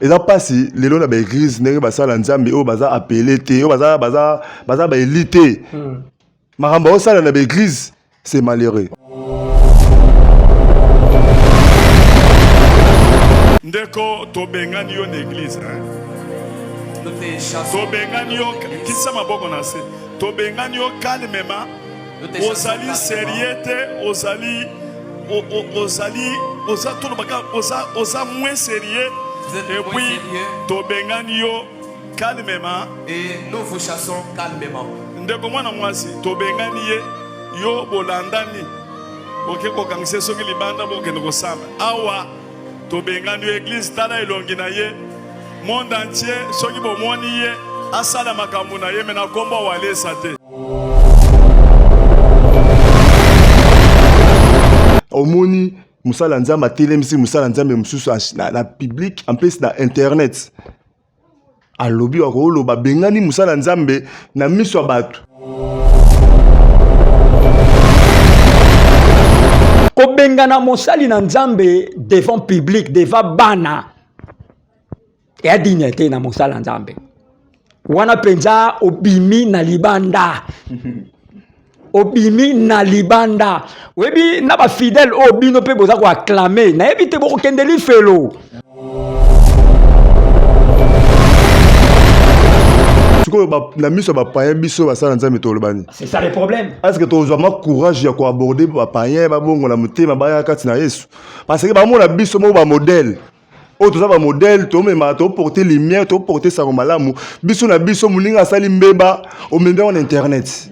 Et ça passe, les lois de l'église, n'est pas ça l'ensemble, au bazar appelé, au bazar élité. Maramba au ça dans l'église, c'est malheureux. Ndeko to bengani yo l'église, to bengani yo kisa maboko na se, to bengani yo calmement, osali sérieux, osali moins sérieux. Et puis, Tobenganio calmement. Et nous vous chassons calmement. Ndeko mwana mwasi, Tobenganie yo bolandani. Ok, kokangise soki libanda boke ndoko sama. Awa, Tobenganio église tala elongi na ye. Monde entier, soki bomoni ye, asala makambo na ye mena komba wale sate. Omoni Moussala Nzamba télémisi Moussala Nzamba mususu na public en plus na internet. A lobby wa ko ba bengani Moussala Nzambe na miso batu. Ko bengana Moussali na Nzambe devant public, devant bana. Ya dignité na Moussala Nzambe. Wana penza obimi na libanda. Obimi na libanda. Webi na ba fidèle obino pe boza ko acclamer. Na ebite boko kendeli felo. C'est ça le problème. Est-ce que tu as vraiment courage de aborder les païens, parce que les biso ba modèle. Oh, tu as un modèle, tu as porté les miens, tu as porté ça comme malamu. Biso na biso muninga sali mbeba au même en internet.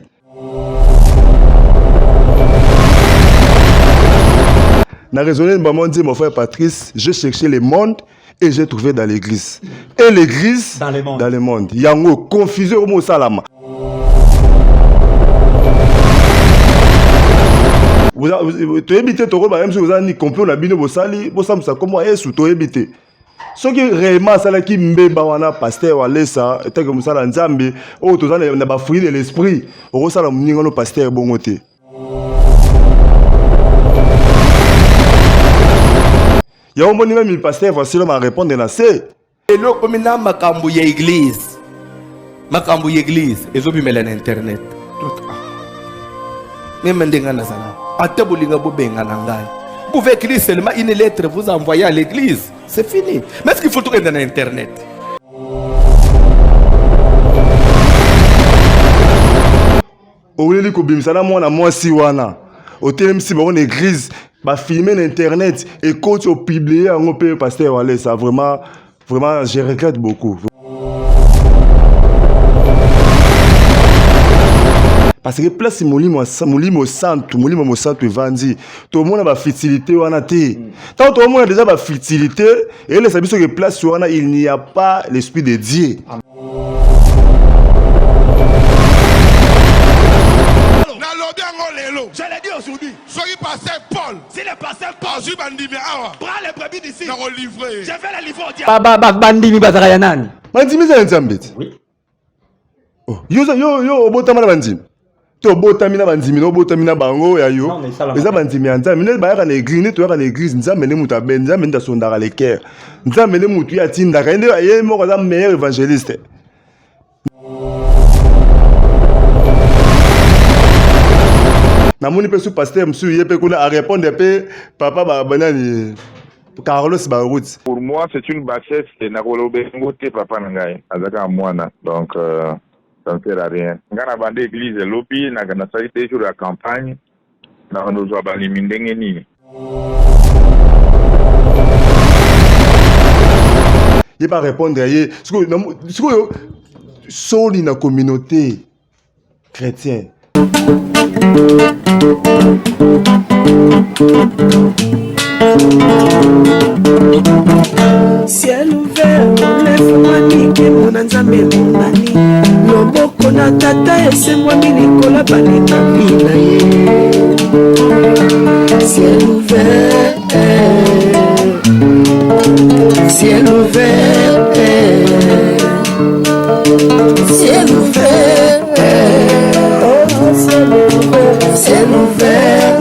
Na raisonné maman dit mon frère Patrice, j'ai cherché le monde et j'ai trouvé dans l'église. Et l'église dans le monde. Yango confusé au mot salama. Tu éviter ton rôle même si vous avez compris on a bien bosali, bosam ça comment est sous tu éviter. Ce qui réellement ça là qui mbeba wana pasteur wala ça, tant que musala nzambe, oh tout ça na ba fruit de l'esprit. O ça la muninga no pasteur bongote. Il y a un moment où le pasteur facile m'a répondu à ça. Et là, comme il y a makambu ya église, makambu ya église, et zo bimela na internet. Même ndenga na sala. Ate bolinga bo benga na ngai. Vous pouvez écrire seulement une lettre, vous envoyer à l'église. C'est fini. Mais est-ce qu'il faut tout dans internet? Oleli ko bimsana mwana mwasi wana. Hotel MC ba on église. Bah filmer l'internet et coach au publier en peu pasteur Wale ça vraiment je regrette beaucoup parce que place molimo centre vandi tout le monde a ba fertilité wana té tant tout le monde a déjà ba fertilité et les abisso que place wana il n'y a pas l'esprit de Dieu. Je l'ai dit aujourd'hui. Soyez pasteur Paul. Si le pasteur Paul prends les brebis d'ici, je vais les livrer au diable. Bandimi bazara nani? Bandimi za nzambe. Oui. Oh, yo obotama na bandimi. To botami na bandimi no botami na bango ya yo. Eza bandimi ya nzambe ne ba ya na église to ya na église nzambe ne muta ben nzambe nda sondaka le cœur. Nzambe ne mutu ya tindaka ende ye moko za meilleur évangéliste. Namoni pe sous pasteur monsieur yepe kuna a répondre pe papa ba banani Carlos Barout. Pour moi c'est une bassesse et nakolobe ngote papa nangai azaka mwana donc ça ne sert à rien. Ngana bande église lopi na kana salite sur la campagne na nous zo ba limindenge nini. Il pas répondre yé soli na communauté chrétienne. Ciel ouvert, lève-moi nique mon nzambe monani. Loboko na tata ese moi milikola balinga mina ye. Ciel ouvert, ciel ouvert, ciel ouvert, ciel ouvert,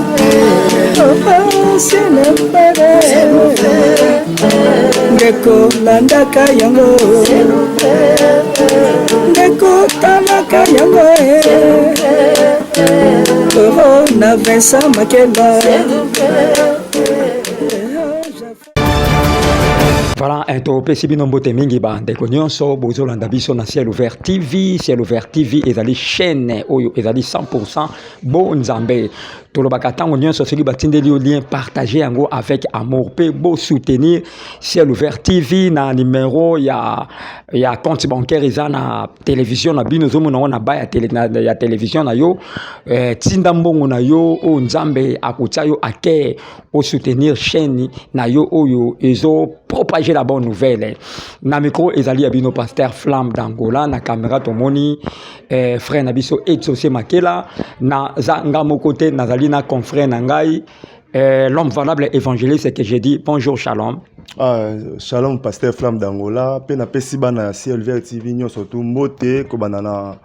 ciel ouvert. Ndeko tolandaka yango ndeko talaka yango na Vincent Makela. Voilà, un topé si bien mbote mingi ba ndeko nyonso bozolanda biso na Ciel Ouvert TV. Ciel Ouvert TV ezali chaîne oyo ezali 100% bon nzambe. Tolobaka tango nyonso soki batindeli lien partager yango avec amour pe beau soutenir Ciel Ouvert TV na numéro ya compte bancaire eza na télévision na bino zomo na ba ya télévision na yo tinda mbongo na yo o nzambe akutya yo ake o soutenir chaîne na yo oyo ezo propager la bonne nouvelle. Na micro ezali abino pasteur Flamme d'Angola na caméra tomoni frère nabiso Exaucé Makela na zanga mo côté nazali na confrère nangai l'homme valable évangéliste, c'est que j'ai dit bonjour shalom. Shalom pasteur Flamme d'Angola pe na pesi bana Ciel Ouvert TV nyo surtout mbote ko banana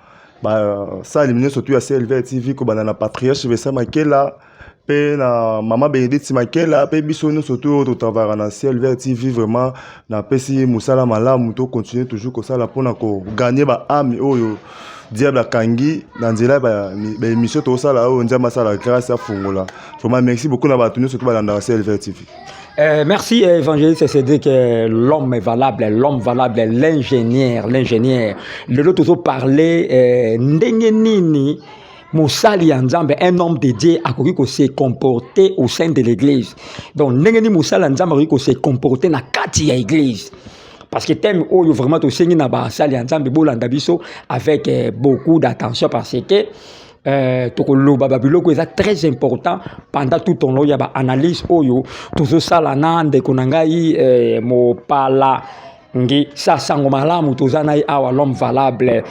ça éliminer surtout à Ciel Ouvert TV ko banana patriarche Vincent Makela pe na maman Bénédicte Makela pe biso nous surtout au travail na Ciel Ouvert TV vraiment na pesi musala malamu to continuer toujours ko sala pona ko gagner ba âme oyo diable kangi na nzela ba émission to sala o nzama sala grâce à fungola. Vraiment merci beaucoup na ba tenu surtout ba na Ciel Ouvert TV. Merci évangéliste, c'est dire que l'homme valable, l'ingénieur. Le lot toujours parler ndenge nini Moussali Nzambe, un homme dédié à ko se comporter au sein de l'église. Donc ndenge ni Moussali Nzambe ko se comporter na kati ya église. Parce que thème oyo vraiment to sengi na ba sali Nzambe bolanda biso avec beaucoup d'attention parce que tokoloba babiloko eza très important pendant tout ton long ya ba analyse oyo tozo sala na ndeko na ngai mopala ngi sa sango malamu tozana awa l'homme valable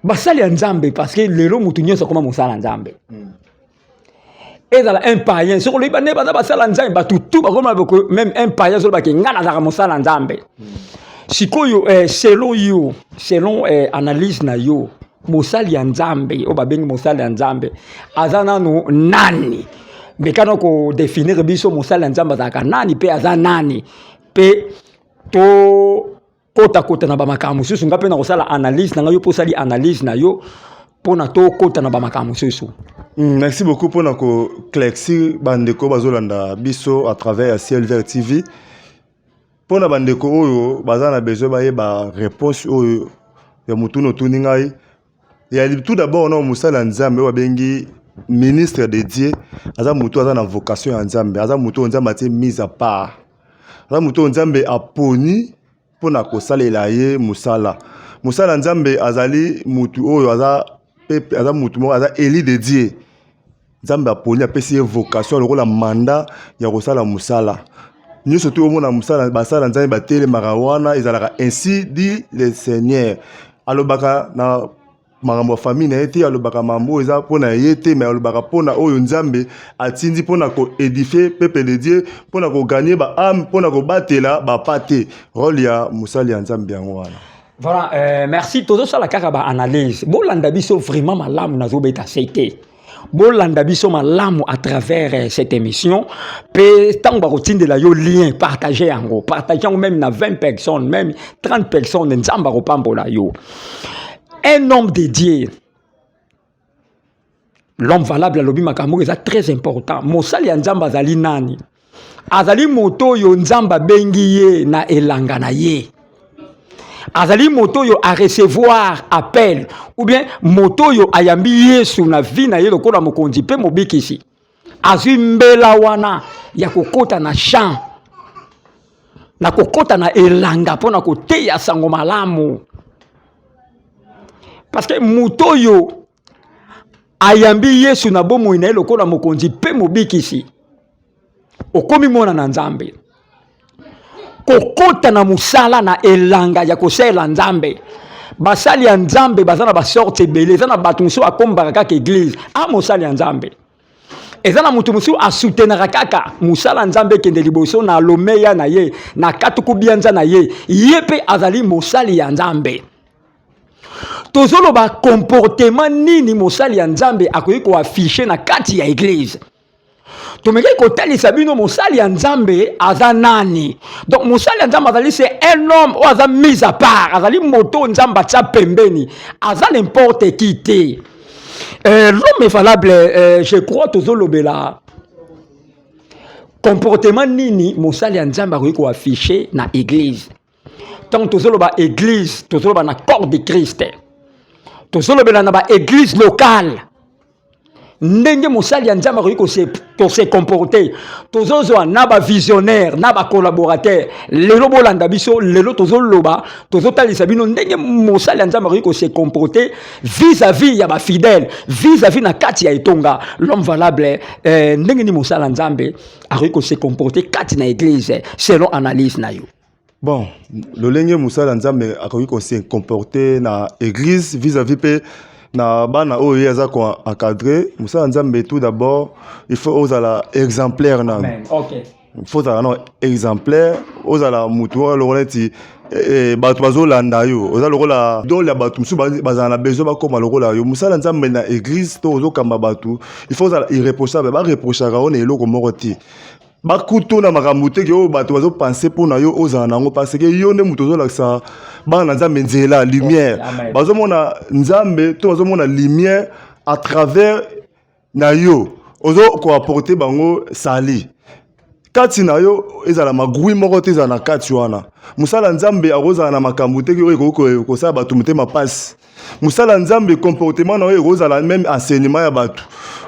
basali Nzambe parce que lelo mutu nyonso koma mosala Nzambe ezala un païen soko loyiba ne baza basala Nzambe batutu bakoma même un païen solo bake ngana zaka mosala Nzambe sikoyo selon analyse na yo mosali ya Nzambe o babengi mosali ya Nzambe azana no nani bekana ko définir biso mosali ya Nzambe azaka nani pe azana nani pe to kota na ba makambo susu ngape na kosala analyse na yo posali analyse na yo pona to kota na ba makambo susu. Merci beaucoup pour notre Clexi bandeko bazolanda biso à travers Ciel Ouvert TV. Pour na bandeko oyo bazana besoin ba yeba réponse oyo ya mutu no tuningai. Ya tout d'abord non musala Nzambe wa bengi ministre dédié aza mutu aza na vocation ya Nzambe aza mutu Nzambe ati mise à part. Aza mutu Nzambe aponi pour na kosalela ye musala. Musala Nzambe azali mutu oyo aza mutu mo aza éli dédié. Nzambe aponi apesi vocation lokola mandat ya kosala musala. Nous surtout au monde musala basala Nzambe batele marawana ezalaka ainsi dit le Seigneur. Alobaka na makambo famille na ete alobaka mambo eza pona yete mais alobaka pona oyo Nzambe atindi pona ko édifier peuple de Dieu pona ko gagner ba âme pona ko batela ba pate rôle ya musala ya Nzambe yango wana. Voilà, merci todo ça la kaka ba analyse. Bolanda biso vraiment malamu nazo beta seite. Bolanda biso malamu à travers cette émission. Pe tango ba la yo lien partager yango. Partager même na 20 personnes, même 30 personnes nzamba ko pambola yo. Un homme dédié. L'homme valable lobi makambo est très important. Mosali nzamba azali nani? Azali moto yo nzamba bengi ye na elanga na ye. Azali moto yo a recevoir appel ou bien moto yo ayambi Yesu na vie na ye lokola mokonzi pe mobikisi azwi mbela wana ya kokota na champ na kokota na elanga pona koteya sango malamu parce que moto yo ayambi Yesu na bomo na ye lokola mokonzi pe mobikisi okomi mona na Nzambe kokota na musala na elanga ya kosela Nzambe basali ya Nzambe bazana ba sorte belé zana batunso akombaka kaka église a mosali ya Nzambe ezana mutu musu a soutenir kaka musala Nzambe kende liboso na lomeya na ye na katuku bianza na ye yepe azali mosali ya Nzambe tozolo ba comportement nini mosali ya Nzambe akoyi ko afficher na kati ya église tomeki kotalisa bino mosali ya nzambe aza nani. Donc mosali ya nzambe azali c'est un homme ou aza mis à part, azali moto nzambe atia pembeni, aza n'importe qui te. L'homme est valable, je crois tozolobela comportement nini mosali ya nzambe akoki ko afficher na église. Tant tozoloba église, tozoloba na corps de Christ. Tozolobela na ba église locale. Ndenge mosali ya nzambe akoki ko se comporter. Tozozwa na ba visionnaire, na ba collaborateur. Lelo bolanda biso, lelo tozoloba, tozotalisa bino ndenge mosali ya nzambe akoki ko se comporter vis-à-vis ya ba fidèle, vis-à-vis na kati ya etonga. L'homme valable, ndenge ni mosali ya nzambe akoki ko se comporter kati na église selon analyse na yo. Bon, le lenge musala nzambe akoki ko se comporter na église vis-à-vis pe na bana oyo yaza ko encadrer musala nzambe tout d'abord il faut osala exemplaire na. OK. Il faut osala non exemplaire, osala mutu loleti bato bazolanda yo, oza lokola donc la bato musu bazana besoin bakoma lokola yo musala nzambe na église to ozokamba bato il faut osala irréprochable ba reprochaka on eloko moko ti. Bakuto na makambo te ke o bato bazo penser pour na yo ozana nango parce que yo ne muto zolakisa bana nzambe nzela lumière bazo mona nzambe to bazo mona lumière à travers na yo ozo ko apporter bango sali kati na yo ezala magui moko te ezala na kati wana musala nzambe akozala na makambo te ke ko sala bato mutema passe musala nzambe comportement na yo ekozala même enseignement ya bato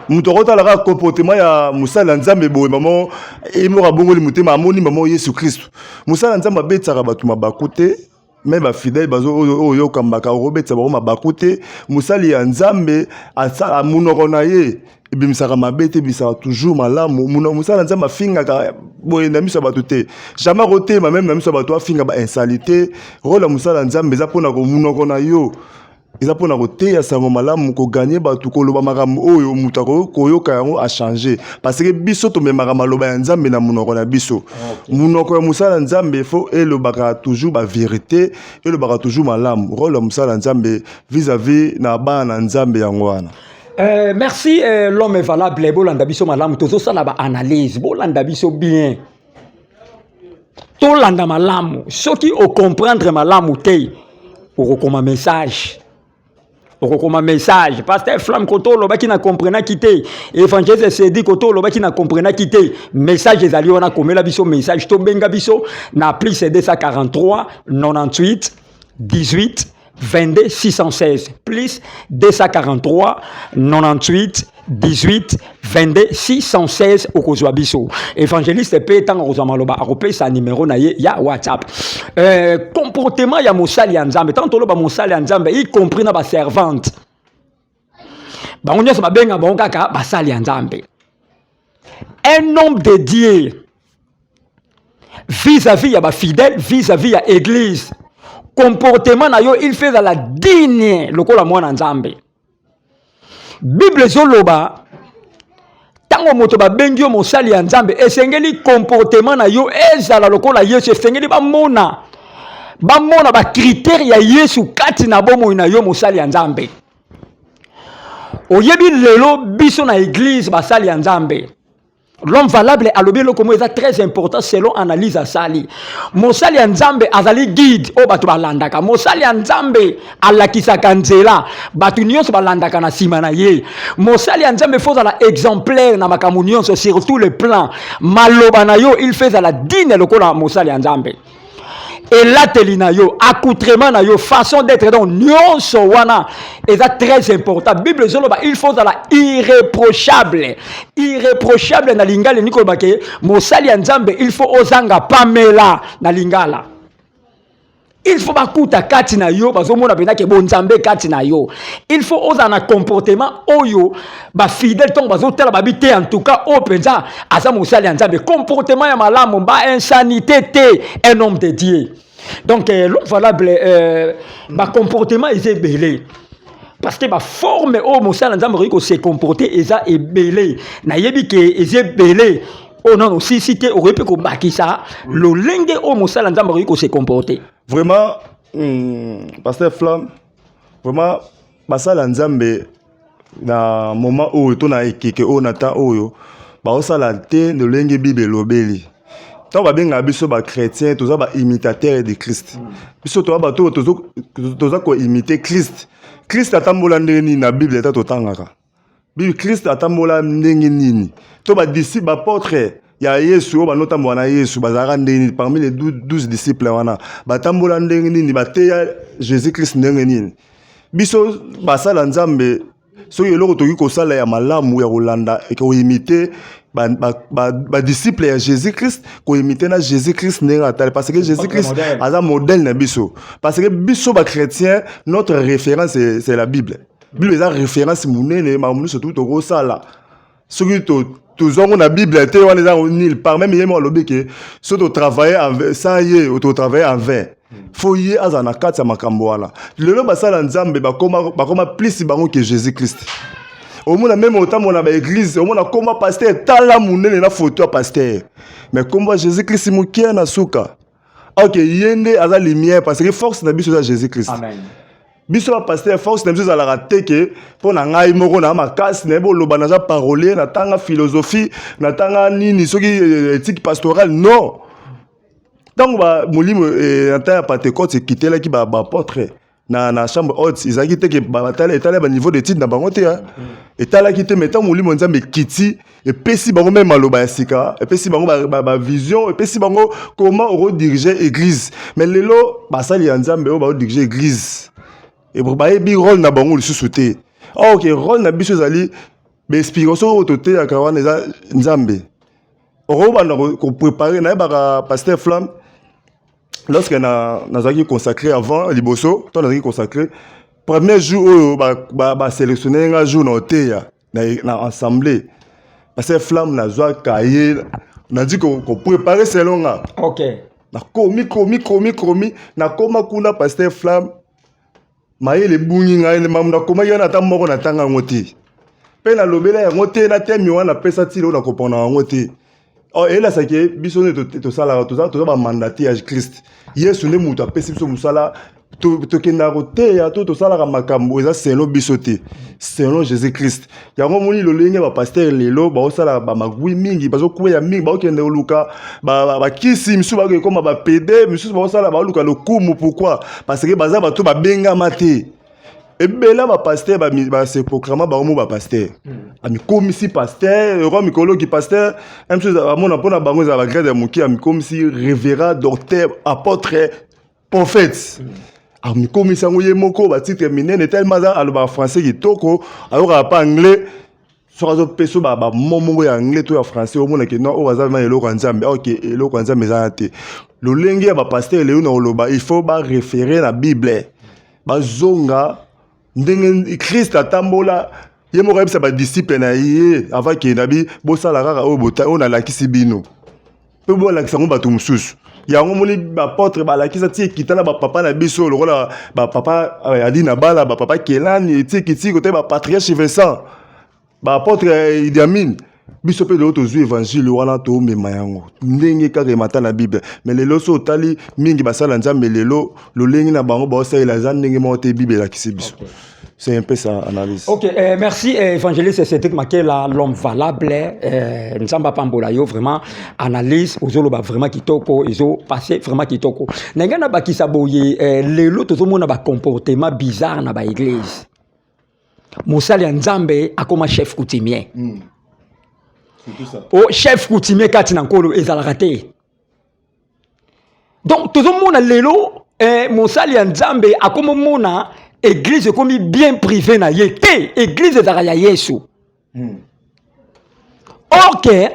muto kotalaka comportement ya musala nzambe boye mamo emoka bongo li mutema amoni mamo Yesu Kristo musala nzambe abetsaka bato mabaku te même ba fidèle bazo oyo kambaka robetsa ba mabaku te musali ya nzambe asala munoko na ye ebimisaka mabete bisaka toujours malamu musala nzambe afingaka boye na miso bato te jamais rotema même na miso bato afinga ba insalité rôle musala nzambe eza pona ko munoko na yo eza pona koteya sango malamu ko gagner bato koloba makambo oyo mutako koyoka yango a changer parce que biso tomemaka maloba ya nzambe na munoko na biso munoko ya musala nzambe faut elobaka toujours ba vérité elobaka toujours malamu rôle ya musala nzambe vis-à-vis na bana nzambe yango wana. Merci, l'homme est valable. Bolanda biso malamu tozo sala ba analyse, bolanda biso bien. Tolanda malamu, ceux qui au comprendre malamu te, au comme message. Comme message, pasteur Flamme Koto loba qui na comprena quitté, évangéliste Sedi Koto loba qui na comprena quitté, message ezali wana komela biso message to benga biso na plus CD 143 98 18 22 616 plus 243 98 18 22 616 okozwa biso évangéliste pe tanga kozama loba akopesa numéro na ye ya WhatsApp. Comportement ya mosali ya nzambe tant loba mosali ya nzambe y compris na ba servante bango nyonso babenga bango kaka basali ya nzambe. Un homme dédié vis-à-vis ya ba fidèle, vis-à-vis ya église. Comportement na yo il fait la digne lokola mwana nzambe. Bible zoloba tango moto ba bengi yo mosali ya nzambe esengeli comportement na yo ezala lokola Yesu esengeli ba mona ba critère ya Yesu kati na bomo na yo mosali ya nzambe. Oyebi lelo biso na église basali ya nzambe. L'homme valable a l'obélo comme est très important selon analyse à sali. Mosali ya nzambe azali guide o batu balandaka. Mosali ya nzambe alakisa kanzela batu nyonso balandaka na sima na ye. Mosali ya nzambe faut la exemplaire na makambo nyonso sur tous les plans. Maloba na yo il fait la digne lokola mosali ya nzambe. Et là telina yo accoutrement na yo façon d'être donc nyonso wana est très important. Bible zoloba il faut la irréprochable na lingala niko bake mosali ya nzambe il faut ozanga pamela na lingala. Il faut bakuta kati na yo bazomona pena ke bon nzambe kati na yo. Il faut ozana comportement oyo ba fidèle ton bazotela babité en tout cas o penza asa mosali ya nzambe comportement ya malamu ba insanité te un homme de Dieu. Donc l'homme valable ba comportement est belé. Parce que ba forme o mosali ya nzambe ko se comporter eza ebelé. Na yebi ke eza belé. Oh non, si te aurait pu bakisa le lenge o mosala nzambe ko se comporter. Vraiment pasteur Flamme vraiment basala nzambe na moment où to na ekeke o na temps oyo baosala te ndolenge Bible elobeli. Tant babenga biso ba chrétien toza ba imitateur de Christ. Biso toza bato toza ko imiter Christ. Christ atambola ndenge na Bible eta totangaka. Bible Christ atambola ndenge nini. To ba disciple ba apôtre ya Yesu ba notambo na Yesu bazaka ndenge parmi les 12 disciples wana. Batambola ndenge nini bateya Jésus Christ ndenge nini. Biso basala Nzambe so yeloko toki kosala ya malamu ya kolanda e ko imiter ba disciple ya Jésus Christ ko imiter na Jésus Christ ndenge parce que Jésus Christ a un modèle na biso parce que biso ba chrétien notre référence c'est la Bible. Bible est référence munene ma munu surtout to kosala soki tozongo na Bible te wana za nil par même yemo lobi ke so to travailler en ça y est to travailler en vain. Faut y azana kati ya makambo wana. Lelo basala Nzambe bakoma plus bango que Jésus Christ. Au moins même autant mon ba église, au moins comme pasteur tala munene na photo pasteur. Mais comme Jésus Christ mukia na suka. OK, yende aza lumière parce que force na biso za Jésus Christ. Amen. Biso pasteur force na biso za la raté que pour na ngai moko na makasi na bo loba na za parole na tanga philosophie, na tanga nini soki éthique pastorale non. Donc ba molimo ata Pentecôte quitter là qui ba apôtre na chambre haute ils a quitté que ba tala ba niveau d'étude na bango te et tala quitté metant molimo Nzambe kiti et pesi bango même maloba sika et pesi bango ba vision et pesi bango comment rediriger église mais lelo ba sali Nzambe o ba diriger église et pour ba bi rôle na bango le sous-souté OK rôle na biso zali be inspiration autoté ya kawana Nzambe on va nous préparer na ba pasteur Flamme. Lorsque nous avons consacré avant, Liboso, nous avons consacré, premier jour, sélectionné un jour dans l'assemblée. Parce que Flamme, nous avons dit qu'on préparait selon. Ok. Nous avons dit pasteur Flamme, maye le bungi ngai le mamu nakoma yana ta moko na tanga ngoti. Pe na lobela ya ngoti na temi wana pesa tilo na kopona ngoti. Oh, et là, c'est que bisonne to sala to ba mandati ya Christ. Yesu ne muta pesi biso musala to kenda rote ya to sala ka makambo eza selon bisote. Selon Jésus Christ. Ya ngomoni lo lenge ba pasteur lelo ba osala ba magui mingi bazo kuya mingi ba okende luka ba kisi misu ba ko ba pede misu ba osala ba luka lo kumu pourquoi? Parce que baza ba to ba benga mate. Et bien là, pasteur, c'est proclamé par un pasteur. Ami comme si pasteur, roi Mikolo qui pasteur, même chose à mon apport à bango à la grade de Mouki, ami comme si révérend, docteur, apôtre, prophète. Ami comme si on y est moko, bah titre terminé, n'est tellement à français qui toko, alors pas anglais. Sur un peso bah momo anglais tout en français au monde que non au hasard mais le Nzambe OK le Nzambe ezate. Le lengue ba pasteur Léon Oloba, il faut ba référer la Bible. Ba zonga ndenge Christ atambola ye morebisa ba disciple na ye avant que nabi bosala kaka o bota on la kisibino pe bo la kisango bato mususu ya ngomoni ba apôtre ba la kisa tie kitana ba papa na biso lokola ba papa adina bala ba papa kelani tie kiti côté ba patriarche Vincent ba apôtre Idi Amin biso pe de auto zu évangile wana to mema yango ndenge kaka mata na Bible mais lelo so tali mingi basala Nzambe lelo lo lengi na bango ba osala la ndenge mo te Bible la kisibiso. C'est un peu ça analyse. OK, merci évangéliste Cédric Makela l'homme valable Nzamba Pambola yo vraiment analyse ozoloba vraiment kitoko izo passé vraiment kitoko. Nengana bakisa boye lelo tozomona ba comportement bizarre na ba église. Mosali Nzambe akoma chef coutumier. Oh, chef coutumier kati na nkolo ezalaka te. Donc tozomona lelo mosali ya Nzambe akomomona église comme bien privé na ye te église ezalaka ya Yesu. Or que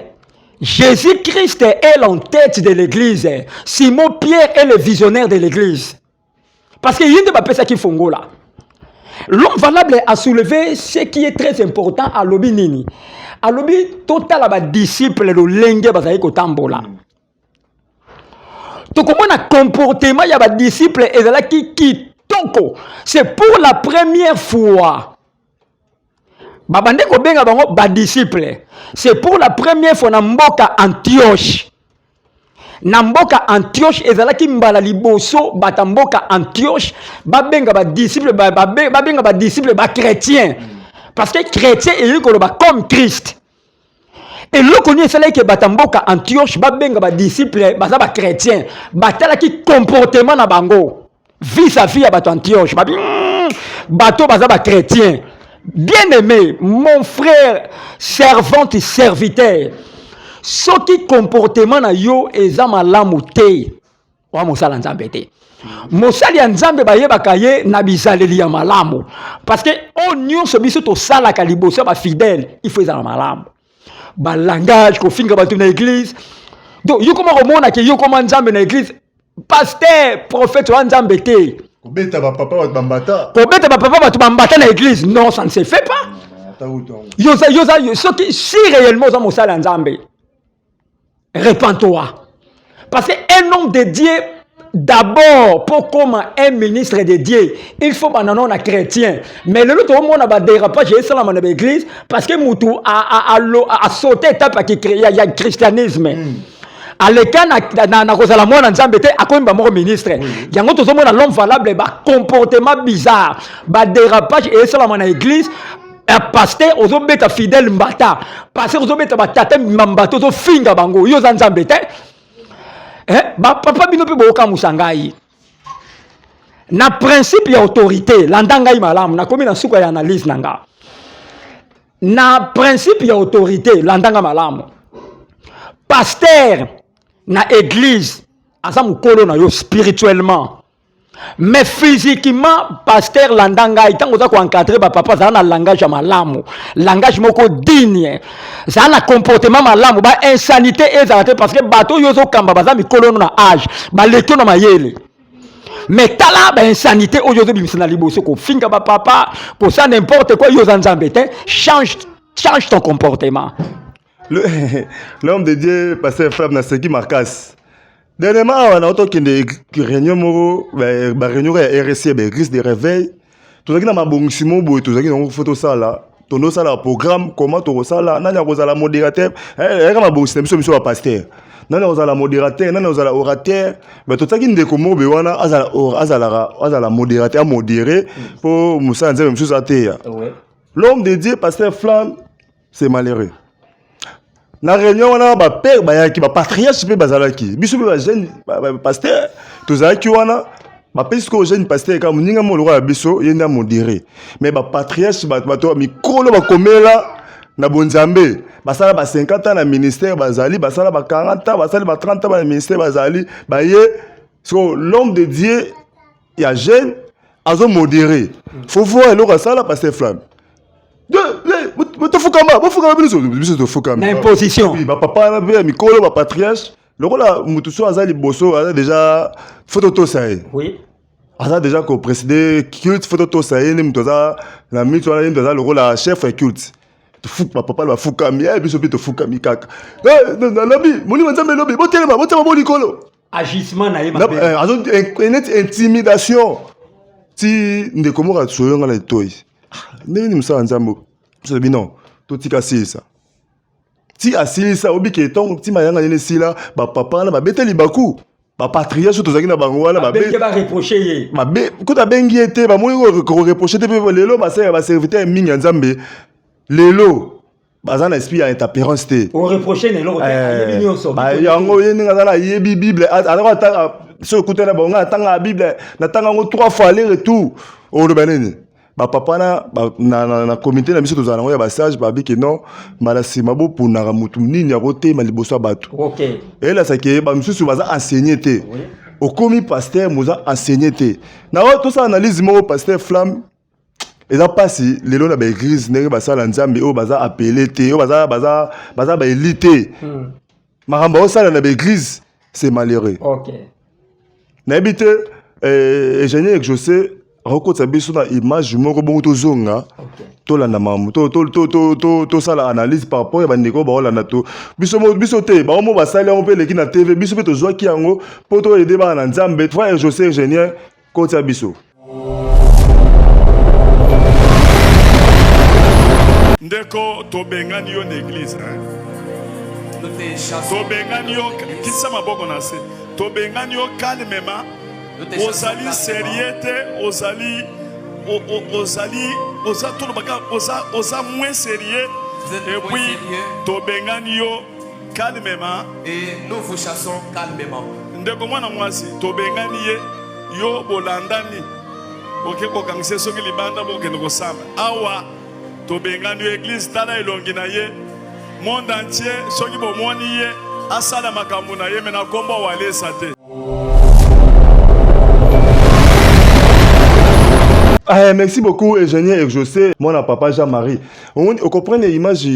Jésus-Christ est l'entête de l'église. Simon Pierre est le visionnaire de l'église. Parce que yinde ba pesa ki fongola. L'homme valable a soulevé ce qui est très important à lobi nini. A lobi total ba disciple lo lenge bazali ko tambola. To komona comportement ya ba disciple ezalaki kitoko. C'est pour la première fois. Babande ko benga bango ba disciple. C'est pour la première fois na mboka Antioche. Na mboka Antioche ezalaki mbala liboso batamboka Antioche babenga ba disciple babenga ba disciple ba chrétien parce que chrétien est koloba comme Christ Et le connu c'est là que batamboka Antioche babenga ba disciple baza ba chrétien batala ki comportement na bango vis-à-vis à bato Antioche bato baza ba chrétien. Bien aimé, mon frère, servante et serviteur, ce qui comportement na yo eza malamu te wa mosala nzambe te. Mosali ya nzambe bayebaka ye na bizaleli ya malamu parce que on nyonso biso to sala ka liboso ba fidèle il faut ezala malamu ba langage ko finga bato na église donc yo comment remona ke yo comment nzambe na église pasteur prophète wa nzambe te kobeta ba papa ba bambata na église non ça ne se fait pas yoza ce qui si réellement za mosali ya nzambe répands-toi parce que un homme de Dieu d'abord, pour comme un ministre de Dieu, il faut que nous soyons chrétiens. Mais le monde a dérapage dans l'église parce que Moutou a sauté étape il y a le christianisme. À l'écart, a ministre. Il y a un l'homme valable, comportement bizarre, dérapage et dans l'église. Un pasteur, aux hommes fidèles mbata, pasteur aux hommes tata mbata, aux finga bango, yo zanzambete. Papa bino pe boka musangai na principe ya autorité landangai malamu na komi na suka ya analyse nanga na principe ya autorité landanga malamu pasteur na église asa mukolo na yo spirituellement mais physiquement pasteur landanga itango za ko encadrer ba papa za na langage ya malamu langage moko digne za na comportement malamu ba insanité ezate parce que bato yozo kamba baza mikolo na âge ba lekyo na mayele mais tala ba insanité oyozo bimisana liboso ko finga ba papa pour ça n'importe quoi yozo nzambe te change ton comportement. L'homme de Dieu pasteur Fab na seki markas. Dernièrement, on a entendu que réunion réunion RSC église de réveil. Tout ça qui n'a pas bon simon boy, tout ça qui n'a photo ça là. Ton ça là programme comment tu ça là, nana rosa la modérateur. Eh comment bon système monsieur pasteur. Nana rosa la modérateur, nana rosa la orateur. Mais tout ça qui ndeko mo be wana azala modérateur modéré pour musa nzembe monsieur ça te. L'homme de Dieu pasteur Flamme c'est malheureux. Na réunion wana ba père ba yaki ba patriarche pe bazalaki biso ba jeune pasteur tozalaki wana ba pesiko jeune pasteur ka muninga mo lokwa biso yenda modéré mais ba patriarche ba to mikolo ba komela na bonzambe basala ba 50 ans na ministère bazali basala ba 40 ans basala ba 30 ans na ministère bazali ba ye so l'homme de Dieu ya jeune azo modéré faut voir lokwa sala pasteur Flamme l'imposition. Oui, papa, Mikolo, ma patriarche, le rôle à Moutousso, Azali Bosso, a déjà photo saï. Oui. Aza déjà qu'au précédé culte photo saï, Nimtoza, la Mitoza, le rôle à chef et culte. Tu fous, papa, la Foukami, et puis tu Foukami kaka. Lobby, mon niveau de lobby, bon Nicolo. Agissement, une intimidation. Si nous comment à soyons à la toy. Nous sommes ensemble. C'est bien non. Tout tika ça. Si asili ça obi ke ton ti mayanga ne sila ba papa na ba beteli baku. Ba patria surtout zaki na bango wana ba be ba reprocher ye. Ma be ko ta bengi ete ba mo ko reprocher te lelo ba serviteur mingi nzambe. Lelo bazana esprit ya interpérance te. On reprocher ne lo te nyonso. Ba yango ye ninga na yebi bible alors ta so écouter na bonga tanga bible na tanga ngo 3 fois aller retour. O le banene. Ba papa na comité na biso tozana ngo ya ba sage ba biki non malasi mabo puna ga mutu nini ya kote maliboso batu. OK. Et là ça que ba misusu baza enseigner te. Au commis pasteur moza enseigner te. Na tout ça analyse mo pasteur Flamme. Et ça passe lelo na ba église ndenge ba sala nzambe o baza appelé te o baza ba élité. Maramba o sala na ba église c'est malheureux. OK. Na habite ingénieur José Rokota biso na image moko bongo tozonga to landa mamu to sala analyse par rapport ya bandeko ba olanda to biso te ba mo basali on pe leki na TV biso pe tozwaki yango po to aider ba na nzambe frère José ingénieur kota biso ndeko to bengani yo l'église to bengani yo kisa maboko na se to bengani yo calmement ozali sérieux ozali oza moins sérieux Et puis, tobengani yo calmement. Et nous vous chassons calmement. Ndeko mwana mwasi, tobengani ye yo bolandani. Ok, kokangise soki libanda bokende kosamba. Awa, tobengani yo église tala elongi na ye. Monde entier, soki bomoni ye, asala makambo na ye, mena komba walesa te. Merci beaucoup, ingénieur José, mon papa Jean-Marie. On comprend l'image,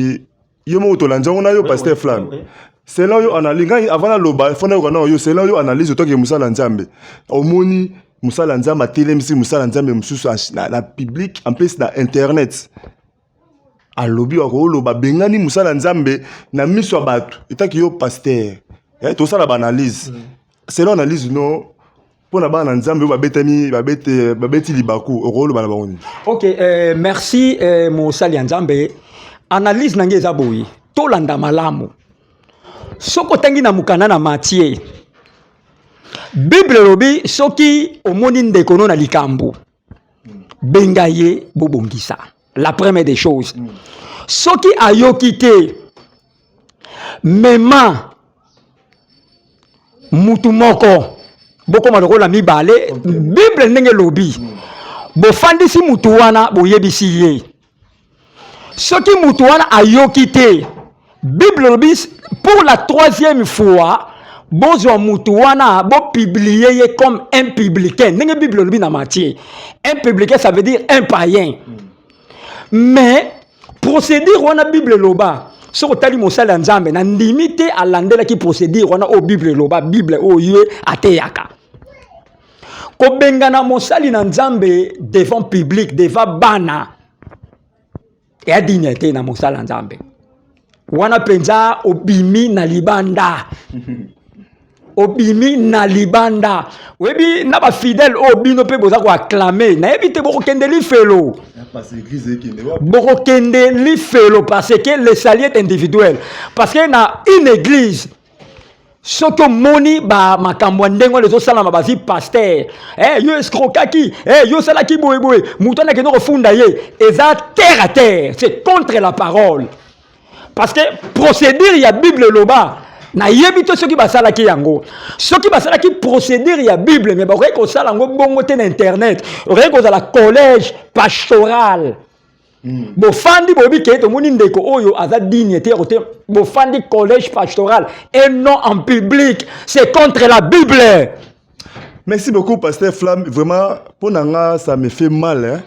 yo mo tolandja on a yo pasteur Flamme. C'est là yo analyse avant la loba, fona yo c'est là yo analyse to ke musala nzambe. Omoni musala nzamba telemisi musala nzambe mususu na public en plus na internet. A lobi ko loba bengani musala nzambe na miso bato. Etaki yo pasteur. To sala ba analyse. C'est là analyse non. Ok, merci Moussali Nzambe. Analyse nange zaboui. Tolanda malamu. Soko tangi na mukana na Matthieu. Bible lobi soki omoni ndekono na likambo. Bengaye bobongisa. La première des choses. Soki ayoki te mema mutu moko. Boko marola mibale Bible ndenge lobi bofandisi mutu wana boyebisi ye soki mutu wana ayoki te Bible lobi pour la troisième fois bozwa mutu wana bo publier ye comme un publicain ndenge Bible lobi na Matthieu. Un publicain ça veut dire un païen. Mais procédure wana Bible loba soko tali mosala nzambe na limité à landela qui procédure wana o Bible loba Bible o yé ateyaka. Kobengana mosali na nzambe devant public, devant bana. Et a dignité na mosala nzambe. Wana penza obimi na libanda. Obimi na libanda. Webi na ba fidèle obino pe boza ko acclamer. Na ebite boko kende li felo. Boko kende li felo parce que le salut est individuel. Parce que na une église Soko moni ba makambo ndengo lezo sala mabazi pasteur yo escrokaki yo sala ki boye boye mutana ke no refunda ye eza terre à terre, c'est contre la parole parce que procédure ya Bible loba na yebito soki basala ki yango soki basala ki procédure ya Bible mais ba ko sala ngo bongo te na internet ko za la collège pastoral. Bofandi bobi ke to moni ndeko oyo aza dignité côté bofandi collège pastoral et non en public, c'est contre la Bible. Merci beaucoup pasteur Flamme, vraiment pour nanga ça me fait mal hein.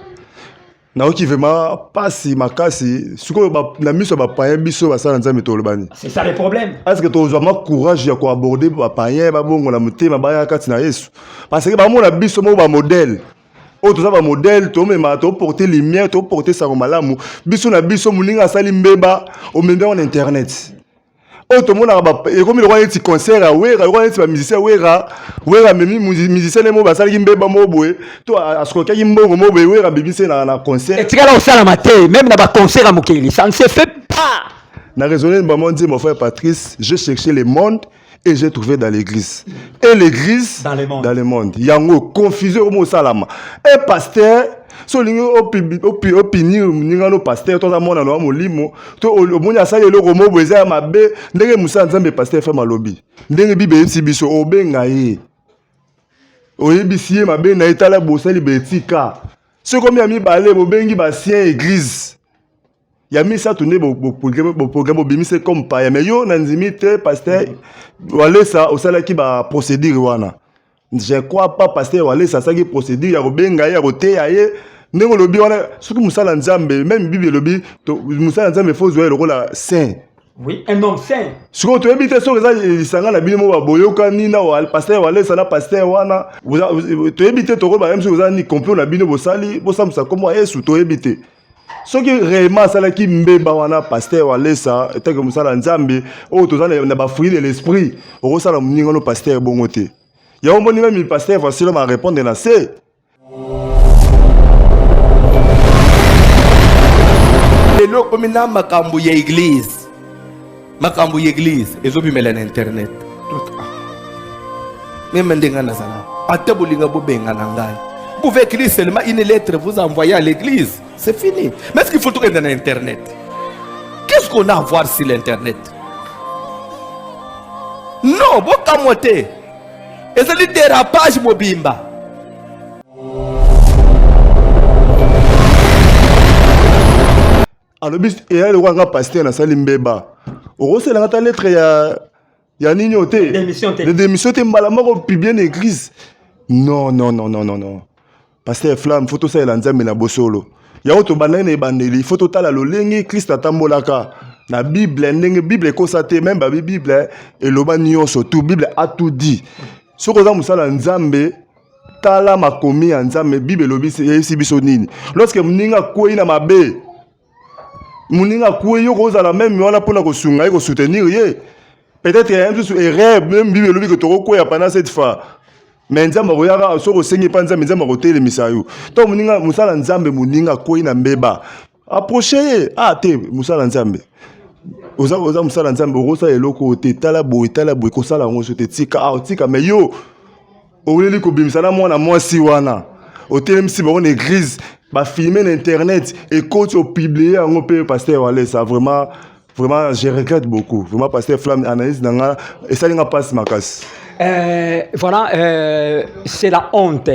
Na oki vraiment pasi makasi suko na miso ba païen biso ba sala nzambe to lobani. C'est ça le problème. Est-ce que tu as vraiment courage ya ko aborder ba païen ba bongo na mutema ba ya kati na Yesu parce que ba mona biso mo ba modèle. Oh, tout ça va modèle, tout même à porter lumière, tout porter ça comme malamu. Biso na biso muninga sali mbeba, au même en internet. Oh, tout le monde a et comme il y a un petit concert à Ouera, il y a un petit musicien Ouera, même musicien les mots basali mbeba moboé, toi à ce que y mbo moboé Ouera bibi c'est na concert. Et tu regardes au salle matin, même dans ba concert à Mukeli, ça ne se fait pas. Na raisonné maman dit mon frère Patrice, je cherchais le monde. Et j'ai trouvé dans l'église. Et l'église dans le monde. Il y a une confusion au salama. Et pasteur, solingo opinion n'ingano pasteur tout ça mon na mo limo to omonya sa yelo ko mo bweza mabe ndenge musa nzambe pasteur fait malobi. Ndenge bibe eti biso obenga ye. Oyebisi mabe na etala bosali betika. Ce comme ya mi balé bobengi ba sien église. Yami ça tourner programme bimise comme pas mais yo nanzimite pasteur wale ça au sala ki ba procédure wana je crois pas pasteur wale ça qui procédure ya robenga ya roté ya ye ndenge lobi wana soki musala nzambe même bible lobi musala nzambe faut jouer le rôle saint. Oui, un homme saint. Ce que tu as dit, c'est que les sangha na bino ba boyoka ni na pasteur wale ça na pasteur wana tu as dit to ko ba même si vous avez ni complot na bino bosali bosamsa comme Yesu to ebité. Ce qui est réellement ça qui mbeba wana pasteur wale ça et que musala nzambe o to zana na ba fruit de l'esprit o sala muninga no pasteur bongote ya omoni même pasteur facile à répondre na c'est lelo komina makambo ya église ezobimela na internet même ndenga na sala ate bolinga bobenga na ngai. Vous pouvez écrire seulement une lettre, vous envoyer à l'église. C'est fini. Mais est-ce qu'il faut tout dans Internet? qu'est-ce qu'on a à voir sur l'internet? Non, bon kamote. Et c'est le dérapage mobimba. Alors bis et le roi pasteur na salimbeba. O c'est la lettre ya nini te. De démission te malamoko publier l'église. Non. Pasteur Flamme photo ça la nzambe na bosolo. Ya oto banane bandeli photo tala lolenge Christ atambolaka. Na Bible ndenge Bible ekosate même ba Bible et loba nyonso tout Bible a tout dit. Soko za musala nzambe tala makomi ya nzambe Bible lobi yesi biso nini. Lorsque muninga koyi na mabe muninga koyi yo kozala même wana pona kosunga ko soutenir ye. Peut-être il y a un peu erreur même Bible lobi que toko koya pendant cette fois. Mais nzambe koyaka soko sengi pa nzambe kotele misayo. To muninga musala nzambe muninga koyi na mbeba. Approchez te musala nzambe. Oza musala nzambe okosa eloko te tala boy kosala ngo te tika mais yo oleli ko bimisana mwana mwasi wana otelemisi ba on église ba filmer na internet et coach au publier ngo pe pasteur wale ça vraiment je regrette beaucoup vraiment pasteur Flamme analyse nanga et ça linga passe makas voilà c'est la honte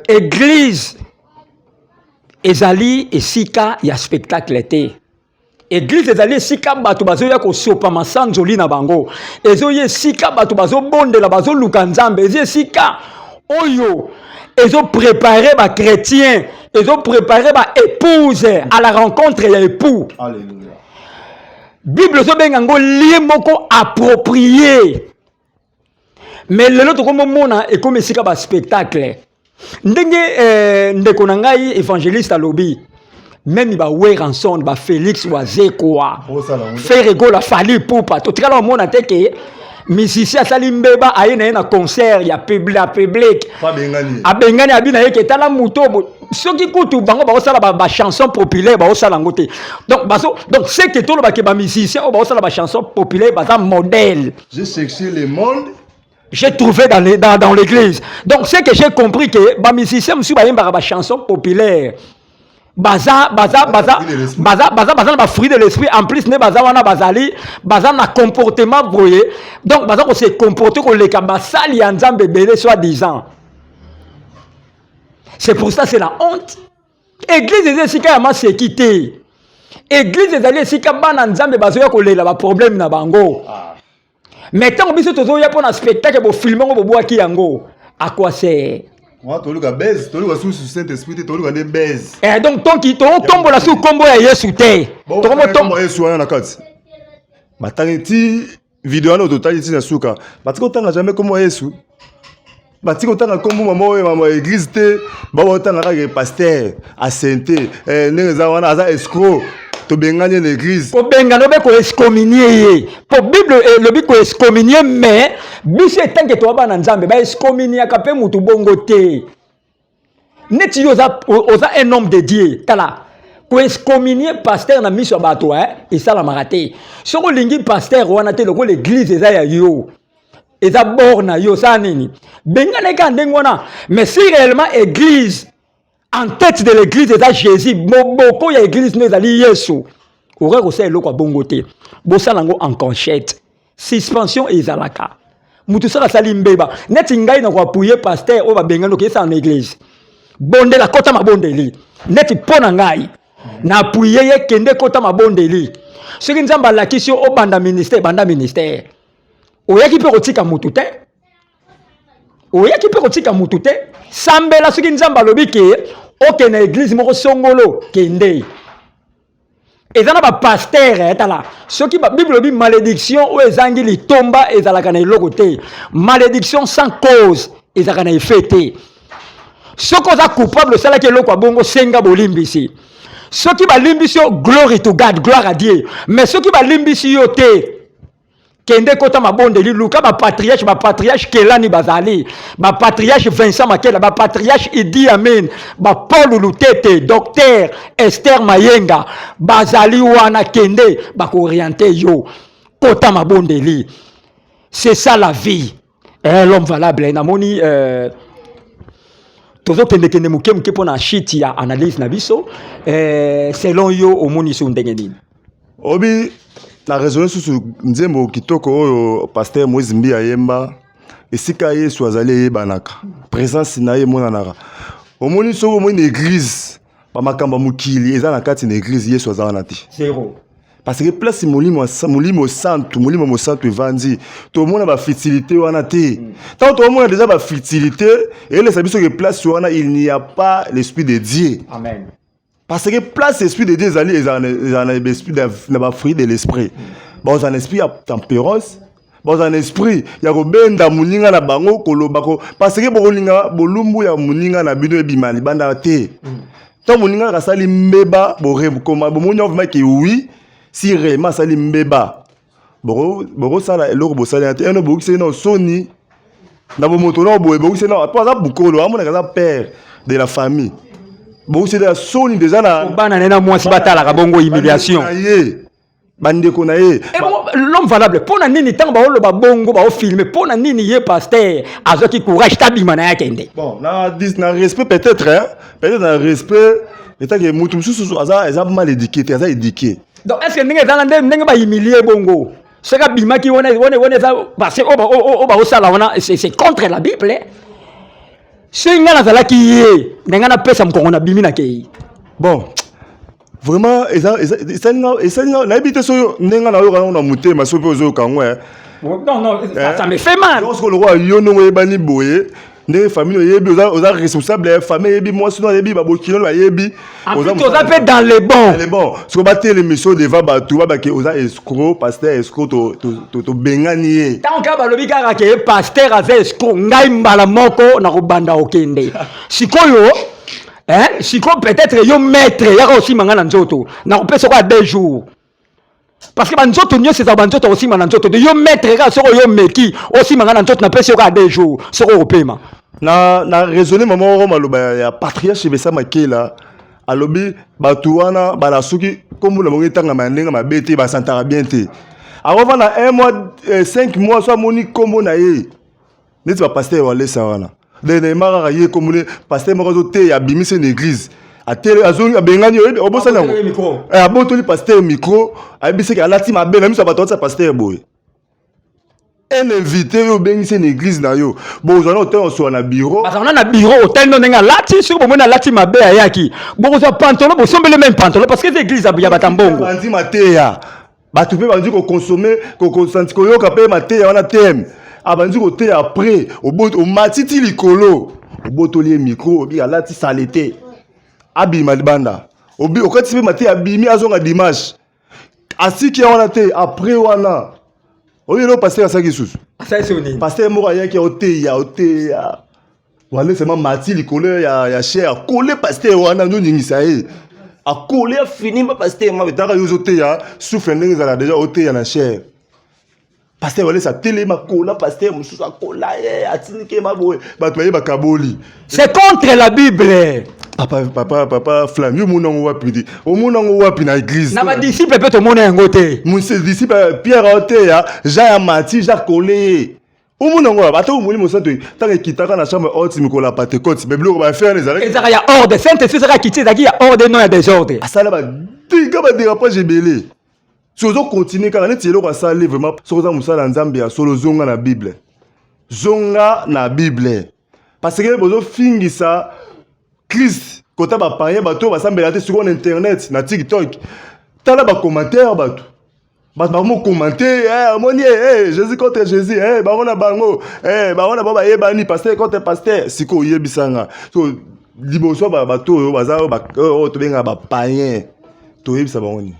église ezali esika ya spectacle te. Église ezali esika bato bazoya kosopa masanzoli na bango. Ezoye esika bato bazobondela bazoluka nzambe. Ezi esika oyo ezo préparer ba chrétien, ezo préparer ba épouse à la rencontre ya époux. Alléluia. Bible zo benga ngo lié moko approprié. Mais lelo to komo mona e comme esika ba spectacle. Ndenge ndeko na ngai évangéliste alobi même ba Weranson ba Félix Wazekwa faire rigolo fali poupa to tikala mona te ke musicien sali mbeba ayena na concert ya public abengani abina yeke tala muto soki kutu bango ba osala ba chanson populaire ba osala ngote donc c'est que tout le ba ke ba musicien ba osala ba chanson populaire ba modèle. J'ai cherché le monde. J'ai trouvé dans l'église. Donc, c'est que j'ai compris que les musiciens me suivent par chanson populaire. Baza fruit de l'esprit. En plus, ne baza wana bazali, baza na comportement voyé. Donc, baza ko se comporter ko le kabasali anzambe belé soi-disant. C'est pour ça c'est la honte. Église est sika ma sécurité. Église est allée sika bana nzambe bazoya ko lela ba problème na bango. Mais tant que vous avez un spectacle pour filmer, vous avez à quoi c'est? Moi, tu as baise, tu as sous Saint-Esprit, tu as des baises. Et donc, tant qu'il tombe là sous combo à Yesu te. Bon, tu as Yesu à la carte. Mais tant que vidéo au total ici na suka. Parce que tu n'as jamais comme Yesu. Parce que tu as comme maman église te, bon tu as pasteur, à sainteté, ne zawana aza escroc. To bengane l'église. Pour bengane be ko excommunier. Pour Bible le bi ko excommunier mais biso tant que to ba na nzambe ba excommunier ka pe mutu bongo te. Neti oza un homme de Dieu. Tala. Ko excommunier pasteur na miso bato et ça la maraté. Soko lingi pasteur wana te loko l'église eza ya yo. Eza borna yo sa nini. Bengane ka ndengona mais si réellement église en tête de l'église est Jésus. Beaucoup y a église n'est allé Yesu. Aurait aussi le quoi bongoté. Bosalango en conchette. Suspension et zalaka. Mutusa la salimbeba. Net ingai na kwa pouyer pasteur o ba bengano ke sa en église. Bonde la kota ma bondeli. Net pona ngai. Na pouyer ye kende kota ma bondeli. Ce qui nzamba la question o banda ministère. Oya ki pe kotika mutu te. Oya ki pe kotika mutu te. Sambela ce qui nzamba lobi ke ok na église moko songolo kende. Et ça n'a pas pasteur tala. Ce qui Bible dit malédiction ou ezangi li tomba ezalaka na lokote. Malédiction sans cause ezalaka na fêté. Ce qu'on a coupable ça là que loko bongo senga bolimbisi. Ce qui ba limbisi glory to God, gloire à Dieu. Mais ce qui ba limbisi yote kende kota mabonde li luka ba patriarche Kelani bazali ba patriarche Vincent Makela ba patriarche Idi Amin ba Paul Lutete docteur Esther Mayenga bazali wana kende ba ko orienter yo kota mabonde li. C'est ça la vie. L'homme valable na moni tozo kende muke pour na shit ya analyse na biso selon yo omoni so ndenge nini obi na raisonner sur nzembo kitoko oyo pasteur Moïse Mbi ayemba esika Yesu azali yebanaka présence na ye monanaka omoni so omoni église ba makamba mukili eza na kati na église Yesu azana ti zéro parce que place molimo santo evandi to mona ba fertilité wana te tant to mona déjà ba fertilité et les sabiso que place wana il n'y a pas l'esprit de Dieu. Amen. Parce que place l'esprit de Dieu ezali ezana l'esprit na ba fruit de l'esprit. Bon un esprit à tempérance, bon un esprit ya ko benda muninga na bango koloba ko parce que bolinga bolumbu ya muninga na bino ebima libanda te. Tant muninga ka sali mbeba bo koma bo munya vraiment que oui si réellement sali mbeba boro sala eloko bo sala te eno bo kise no soni na bo moto no bo kise no pas ça bukolo amona ka père de la famille bo kise de soni déjà na bana nena mwasi batala ka bongo humiliation bande ko na ye l'homme valable pona nini tango ba oloba bongo ba filmer pona nini ye pasteur azoki courage tabima na yakende bon na respect peut-être peut-être na respect état que mutu mususu aza mal éduqué aza éduqué. Donc est-ce que ndenge ba humilier bongo ce ka bima ki wona ça parce que oba osala wana c'est contre la Bible c'est ngana zala ki ye ndenge na pesa mkongo na bimi na kei bon vraiment esa na habite so ndenge na yo na mutema so pe ozo kangwe non ça me fait mal lorsque le roi yo no ebani boye ndenge famille yebi oza responsable famille yebi moi sinon yebi ba bokilo ba yebi oza fait dans les bons ce que battre les missions devant batu ba ke oza escroc pasteur escroc to bengani tant ka ba lobi ka ke pasteur ave escroc ngai mbala moko na kobanda okende sikoyo sikoyo peut-être yo maître ya aussi mangana nzoto na kopesa kwa 2 jours parce que banzoto nyo c'est banzoto aussi mana nzoto de yo maître ka soko yo meki aussi mangana nzoto na pesa kwa 2 jours soko opema na raisonner maman ro maloba ya patriarche besa makela alobi batu wana bala soki comme la mongi tanga mandenga mabete ba santara bien te avant na 1 mois 5 mois soit moni kombo na ye neti ba pasteur wale sa wana de mara ye komune pasteur moko te ya bimise na église atele azongi abengani obosa nango abotoli pasteur micro abiseki alati mabe na miso bato sa pasteur boy un invité yo bengisi na église na yo bozana hotel on na bureau bazana na bureau hotel no nenga lati sur bomona lati mabe ayaki bokoza pantalon bosombele même pantalon parce que c'est église ya batambongo bandi mateya batu pe bandi ko consommer ko senti ko yoka pe mateya wana tem abandi ko te après au matiti likolo obotoli micro obi alati salete abima libanda obi okati pe mate abimi azonga dimanche asiki wana te après wana oyo lo pasteur asaki susu pasteur moko ayaki oteya wale sema mati likolo ya cher coller pasteur wana ndongisa ye a coller fini ma pasteur ma betaka yo oteya souffle ndenge zala déjà oteya na cher pasteur wale sa télé ma colla pasteur mususu akola ye atinike maboye bato baye bakaboli c'est contre la Bible. Papa Flamme, yo monango wapi o monango wapi na église na ba disciple peut to mona ngote mon disciple Pierre Oteya Jean ya Mati Jacques Colé o monango ata o moni mosanto tanga kitaka na chambre haute mikola Pentecôte mais biloko ba faire les arrêts ezaka ya ordre sainte sera kiti zaki ya ordre non ya désordre asala ba diga ba dérapage belé sozo continuer quand net yelo ka sala vraiment sozo musala nzambe ya solo zonga na Bible parce que bozo fingisa Christ kota ba paye bato basambela te sur internet na TikTok tala ba commentaire bato ba mo commenter moni Jésus contre Jésus barona bango barona baba yebani pasteur contre pasteur siko yebisanga so liboso ba bato baza ba to benga ba païen to yebisa bangoni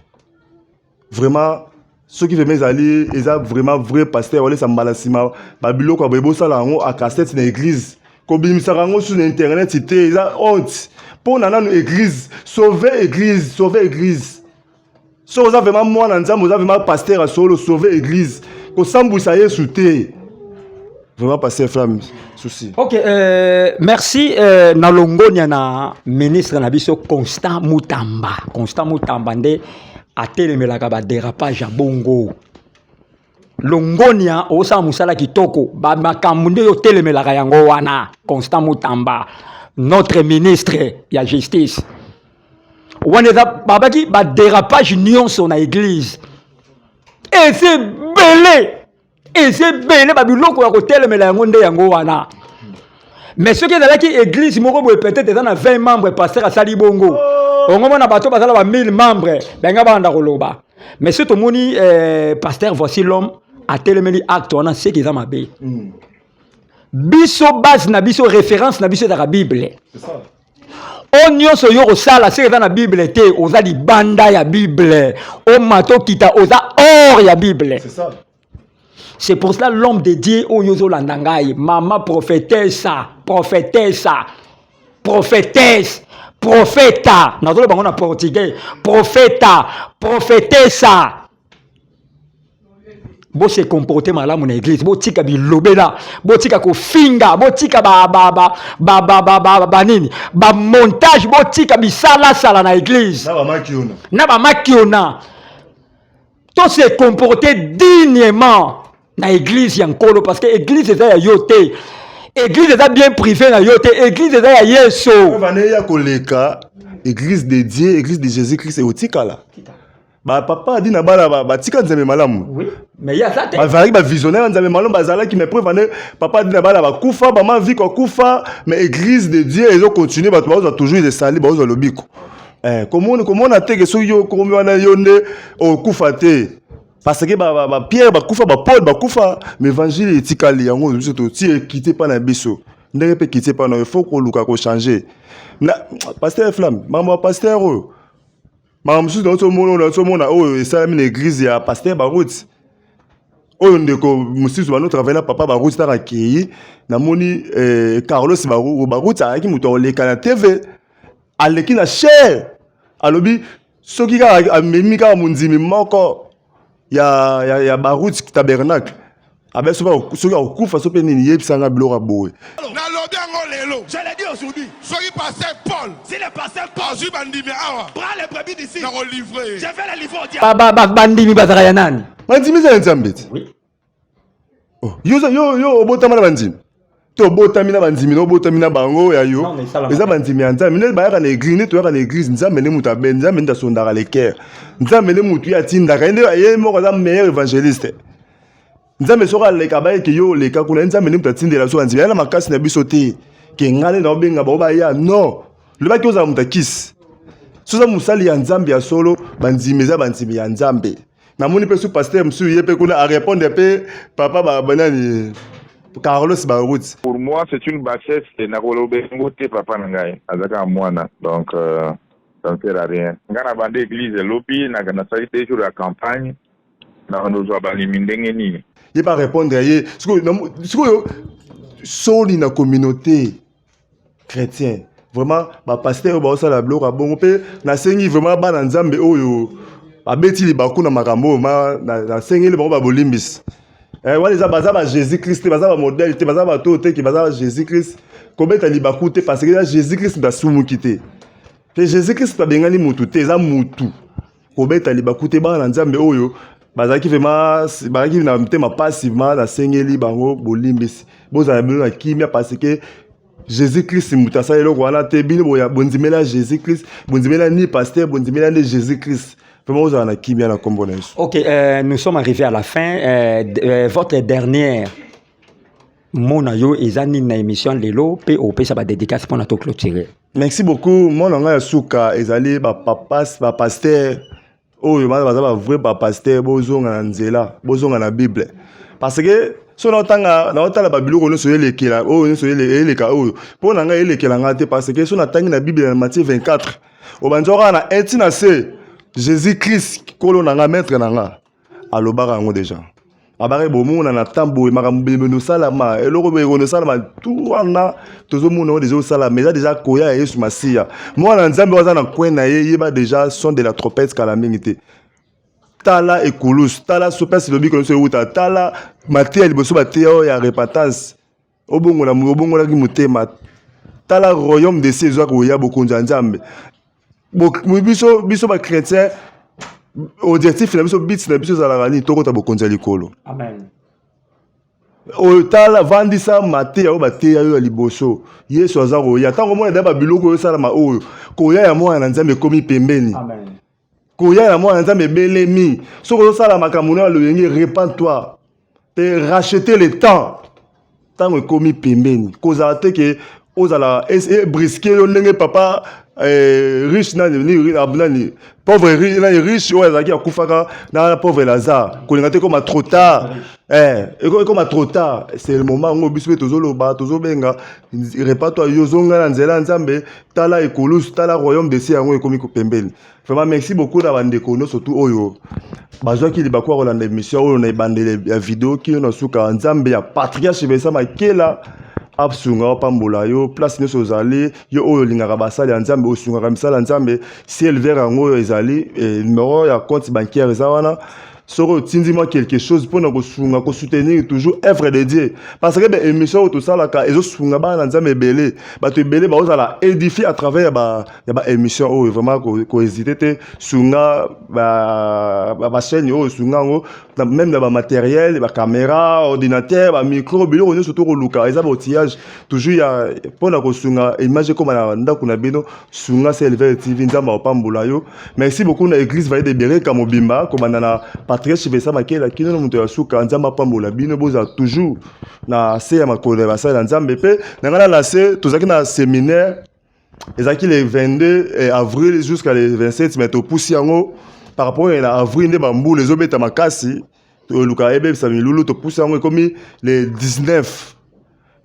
vraiment ceux qui fait mes alliés ils a vraiment vrai pasteur wala sambala sima ba biloko ba bosa la ngo a cassette na église kobimisa rango sur internet c'était ils a honte pour nana église sauver église so vous avez vraiment moi nanza vous avez vraiment pasteur à solo sauver église ko sambousa yesu te vraiment pasteur Flamme souci. OK merci na longonia na ministre na biso Constant Mutamba nde atelemelaka ba dérapage ya bongo longonia osa musala kitoko ba makambo nde yo telemelaka yango wana Constant Mutamba notre ministre ya justice wana eza babaki badérapage nyonso na église eze bele babiloko ya kotelemela yango nde yango wana mais soki ezalaki église moko boye peut-être eza na 20 membres pasteur asali bongo ongomona bato bazala ba 1000 membres benga banda koloba mais si tomoni pasteur voici l'homme atelemeli acte wana seki eza mabe biso base na biso référence na biso ezaka bible C'est ça. o nyonso yo kosala seki eza na bible te oza libanda ya bible o mato kita oza or ya bible. C'est ça. C'est pour cela l'homme de Dieu au yozo landangai, maman prophétesse, prophèta, nazolo bango na portugais, prophétessa. Bo se comporter malamu na église, bo tika bilobela, bo tika ko finga, bo tika nini, ba montage, bo tika bisala sala na église. Na ba makiona. Tout se comporter dignement na église yankolo parce que église eza ya yote. Église eza bien privé na yote, église eza ya Yesu. Vane ya koleka église de Dieu, église de Jésus-Christ et otikala. Ba papa dit na bala ba tika nzambe malamu. Oui, mais ya ça te. Ba vali ba visionnaire nzambe malamu bazala qui me preuve vane papa dit na bala ba kufa ba ma vie ko kufa mais église de Dieu ils ont continué ba toujours les sali ba ozo lobiko. Comment on a teke so yo comme wana yonde o kufa te. Parce que Pierre bakufa Paul bakufa mais évangile etikali yango surtout ti quitter pas na biso ndenge pe quitter pas na il faut ko luka ko changer na pasteur Flamme maman pasteur maman musu dans tout monde oh ça une église ya pasteur Barout oh ndeko musu ba notre travail papa Barout ta rakei na moni Carlos Barout aki muto le kana TV aleki na cher alobi soki ka amemi ka munzimi moko ya Barout tabernacle abe soki akufa so pe nini yebisanga biloko boye na lobi yango lelo je l'ai dit aujourd'hui soki pasteur Paul si le pasteur Paul azui bandimi awa prends les brebis d'ici na ko livrer je vais les livrer au diable bandimi bazaka ya nani bandimi za nzambe oui yo obotama na bandimi to botami na bandimi no botami na bango ya yo eza bandimi ya nzambe ne bayaka na église to yaka na église nzambe ne mutu abe nzambe nda sondaka le cœur nzambe ne mutu ya tindaka ende ye moko za meilleur évangéliste nzambe soka leka bayeke yo leka kuna nzambe ne mutu atindela so bandimi yana makasi na biso te ke ngale na obenga ba ya non le baki oza mutu akisi soza musali ya nzambe ya solo bandimi eza bandimi ya nzambe na moni pe su pasteur msu ye pe kuna a répondre pe papa banani Carlos Barout. Pour moi, c'est une bassesse de Nakolobengote Papa Nangai. Azaka Mwana. Donc, ça ne sert à rien. Ngana bande église lopi, nagana saïté sur la campagne, na nous abali mindengeni. Il pas répondre yé. Soli na communauté chrétienne. Vraiment, ba pasteur ba osala bloka bongo pe na sengi vraiment ba na nzambe oyo. Ba beti li bakuna makambo na sengi le ba bolimbis. Ouais, les abazaba Jésus-Christ, bazaba modèle, bazaba tote qui bazaba Jésus-Christ. Combien t'as libakouté parce que Jésus-Christ da soumu quitté. Que Jésus-Christ pas bengani mutu te za mutu. Combien t'as libakouté ba na nzambe oyo, bazaki vraiment bazaki na mtema passivement na sengeli bango bolimbisi. Boza na kimia parce que Jésus-Christ muta sa eloko wana te bino boya bonzimela Jésus-Christ, bonzimela ni pasteur, bonzimela ni Jésus-Christ. Ok, nous sommes arrivés à la fin. Votre dernière monayo ezani na émission lelo POP ça va dédicace pour notre clôturer. Merci beaucoup. Mon nom est Souka ezali ba papas ba pasteur. Oh, yo ba vrai ba pasteur bozonga na nzela, bozonga na Bible. Parce que so na otala ba biloko no so elekela, oh no so eleka oh. Pour na nga elekela ngate parce que so na tangi na Bible na Matthieu 24. Obanzoka na etina se Jésus-Christ, kolo nanga maître nanga, alobara ngo déjà. Abare bomu na tambo makambe no salama, eloko be no salama tout wana tozo mona déjà salama, mais déjà koya Yesu Masia. Moi na nzambe waza na kwena yeba déjà son de la trompette kalamingité. Tala ekulus, tala sopes lobi ko so uta, tala matia liboso bateo ya repentance. Obongo la ki mutema. Tala royaume de ces oies ko ya bokonza nzambe. Biso ba chrétien objectif na biso bit na biso za la rani to ko ta bokonza likolo. Amen. otala vandisa mate ya bate ya liboso yesu azaro ya tango mona da biloko yo sala ma oyo koya ya mwana nzambe komi pembeni Amen. koya ya mwana nzambe belemi soko sala makambo na loyengi repens-toi te racheter le temps tango komi pembeni kozala te ke ozala brisquer yo ndenge papa riche nani pauvre riche oyo azalaki akufaka na pauvre Lazare kolinga te koma trop tard ekoma trop tard c'est le moment ngo biso pe tozoloba tozobenga repars-toi yo zonga na nzela nzambe tala ekolusu tala royaume de cieux yango ekomi pembeni. Vraiment merci beaucoup na bandeko no surtout oyo bazwaki libakwa kolanda émission oyo na ebandele ya vidéo kino na suka nzambe ya patriarche Vincent Makela absunga pambola yo place nyonso ozali yo oyo lingaka basali ya nzambe osungaka misala nzambe ciel vert yango oyo ezali numéro ya compte bancaire eza wana soko tindima quelque chose pour na ko soutenir toujours œuvre de Dieu parce que ben émission tout ça là ka ezo sunga ba na nzambe belé ba to belé ba ozala édifier à travers ba émission oh vraiment ko hésiter te sunga ba chaîne oh sunga ngo même dans ba matériel ba caméra ordinateur ba micro biloko nyonso to ko luka eza ba outillage toujours ya pour na ko sunga image comme na ndako na bino sunga CLV TV nzamba opambola yo merci beaucoup na église Vallée de Bereka mobimba ko banana Patrice Vincent Makela kino no muto ya suka nzamba pambola bino boza toujours na se ya makole basala nzambe pe ngana la se tozaki na séminaire ezaki le 22 avril jusqu'à le 27 mais to pousi yango par rapport à avril nde bambu les obeta makasi to luka ebe sa milulu to pousi yango komi le 19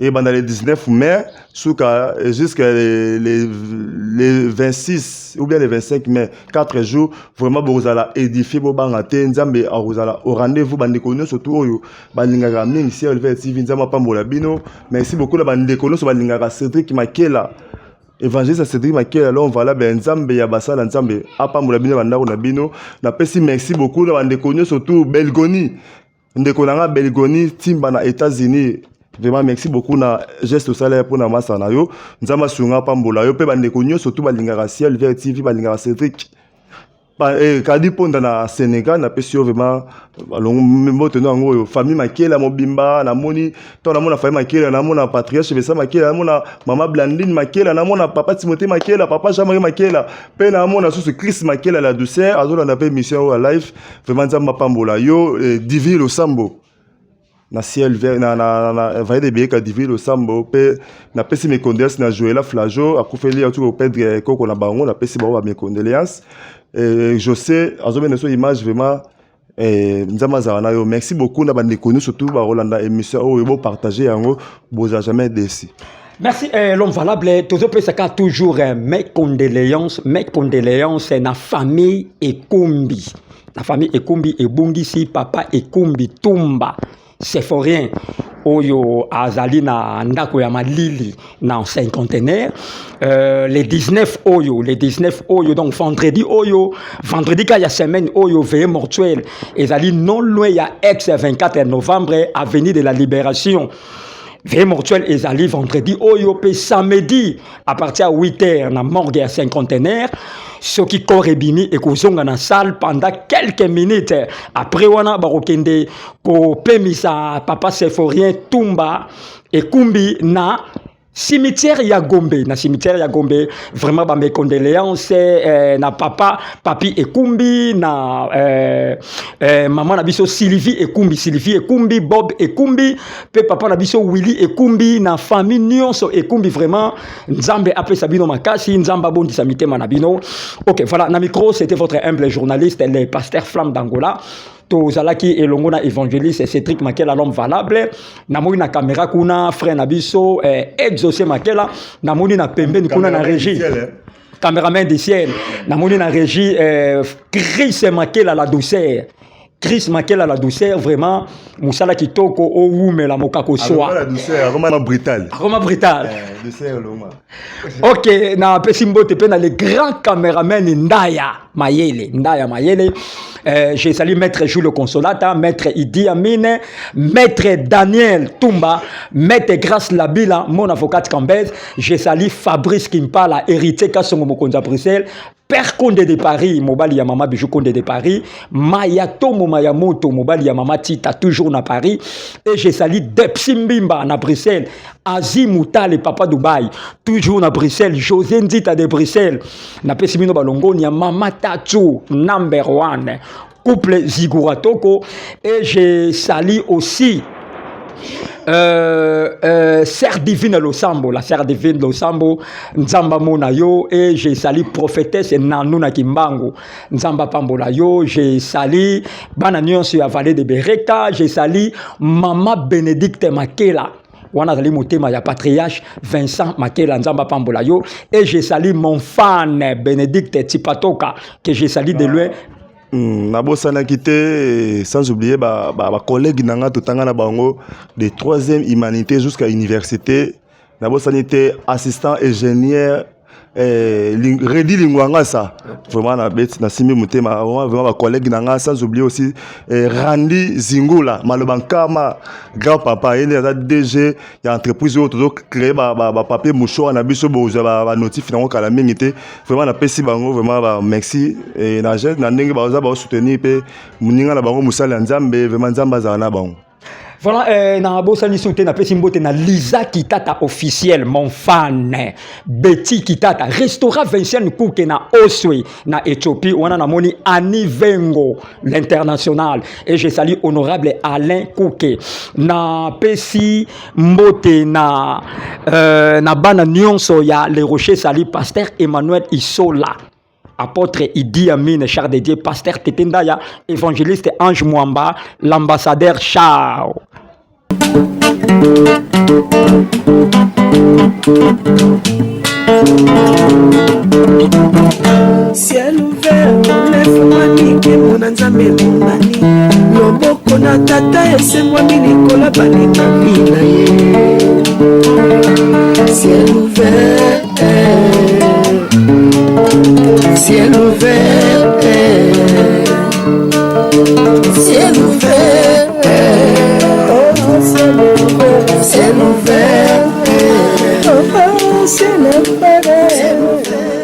et pendant le 19 mai jusqu'à les 26 ou bien les 25 mai 4 jours vraiment bozala édifier bo bangate nzambe azala au rendez-vous bandeko no surtout oyo balingaka mingi si elve TV nzamba pambola bino merci beaucoup la bandeko no so balingaka Cédric Makela évangéliste Cédric Makela là on va là ben nzambe ya basala nzambe apambola bino bandako na bino na pesi merci beaucoup la bandeko no surtout Belgoni ndeko nanga Belgoni timba na États-Unis. Vraiment merci beaucoup na geste salaire pour na masa na yo nzamba sunga pambola yo pe bandeko nyo surtout balingaka ciel vert TV balingaka Cédric kadi ponda na Sénégal na pesio vraiment alongo mbote no ngo famille Makela mobimba na moni to na mona famille Makela na mona patriarche Vincent Makela na mona mama Blandine Makela na mona papa Timothée Makela papa Jean-Marie Makela pe na mona sous Christ Makela la douceur azola na pe mission au live vraiment nzamba pambola yo Divine Losambo na ciel vert na Vallée de Bereka Divine Losambo pe na pesi mes condoléances na Joëla Flajo akufeli ya tuko perdre koko na bango na pesi ba mes condoléances je sais azobena so image vraiment nzamba zana yo merci beaucoup na bande connu surtout ba Rolanda émission oyo bo partager yango boza jamais déçu. Merci l'homme valable toujours peut ça toujours mes condoléances na famille Ekumbi. La famille Ekumbi ebungisi papa Ekumbi Tumba c'est for rien oyo azali na ndako ya malili na 5 conteneurs les 19 oyo donc vendredi ka ya semaine oyo veillée mortuaire ezali non loin ya ex 24 novembre avenue de la Libération. Veillée mortuaire ezali vendredi oyo pe samedi à partir de 8h na morgue ya 5 conteneurs. Ce qui corébini et kozonga na salle pendant quelques minutes après wana barokende ko pemisa papa Séphorien Tumba Ekumbi na cimetière ya Gombe vraiment ba mes condoléances na papi Ekumbi na maman na biso Sylvie Ekumbi Bob Ekumbi pe papa na biso Willy Ekumbi na famille nyonso Ekumbi vraiment nzambe apesa bino makasi nzamba bondisa mitema na bino. OK, voilà, na micro c'était votre humble journaliste le pasteur Flamme d'Angola. Tozalaki elongona évangéliste Cédric Makela l'homme valable namoni na caméra kuna frère nabiso exaucé Makela namoni na pembeni kuna na régie caméraman du ciel namoni na régie Chris Makela la douceur vraiment musala kitoko o wumela mokako soa la douceur aroma brutal douceur loma. OK na pesimbote pe na le grand caméraman Ndaya Mayele je salue maître Jules Consolata, maître Idi Amine, maître Daniel Tumba, maître Grace Labila, mon avocate Cambez, je salue Fabrice Kimpala, héritier Kassongo Mokonza Bruxelles, Père Conde de Paris, Mobali ya Mama Bijou Conde de Paris, Mayatomo Mayamoto, Mobali ya Mama Tita, toujours na Paris, et je salue Depsi Mbimba na Bruxelles, Azi Moutale, Papa Dubaï, toujours na Bruxelles, José Ndita de Bruxelles, na Pesimino Balongoni, ya Mama Tatu, number one, couple Ziguratoko, et je salue aussi Sœur Divine Losambo, la Sœur Divine Losambo, Nzamba Monayo, et je salue prophétesse Nanouna Kimbango, Nzamba Pambolayo, je salue Bananion sur la vallée de Bereka, je salue Mama Bénédicte Makela. Wana zali motema ya patriarche Vincent Makela Nzamba Pambolayo, et je salue mon fan Bénédicte Tipatoka, que je salue de loin. Nabosana quitté sans oublier ba collègue nanga totanga na bango de 3e humanité jusqu'à université. Nabosana était assistant ingénieur Redi Lingwanga ça. Vraiment na bête na simi mutema vraiment ba collègue nanga, sans oublier aussi Randy Zingula Malobankama grand papa il est DG ya entreprise auto créer ba papier mouchoir na biso boza ba notif na kala mingité. Vraiment na pesi bango vraiment merci et na jeune na ndenge ba za soutenir pe muninga na bango musala nzambe vraiment nzamba za na bango. Voilà, na bosani soute na pesi mbote na Lisa Kitata officiel, mon fan Betty Kitata, restaurant Vincent Kouke na Oswe na Éthiopie, wana na moni Annie Vengo l'international, et je salue honorable Alain Kouke na pesi mbote na bana nyonso ya Le Rocher sali pasteur Emmanuel Isola, apôtre Idi Amin, char de Dieu, pasteur Tetendaya, évangéliste Ange Mwamba, l'ambassadeur Chao. Ciel ouvert, lève-moi nique mon nzambe mongani. Loboko na tata ese moi milikola balinga mina ye. Ciel ouvert, ciel ouvert, ciel ouvert, ciel ouvert, ciel ouvert, ciel ouvert.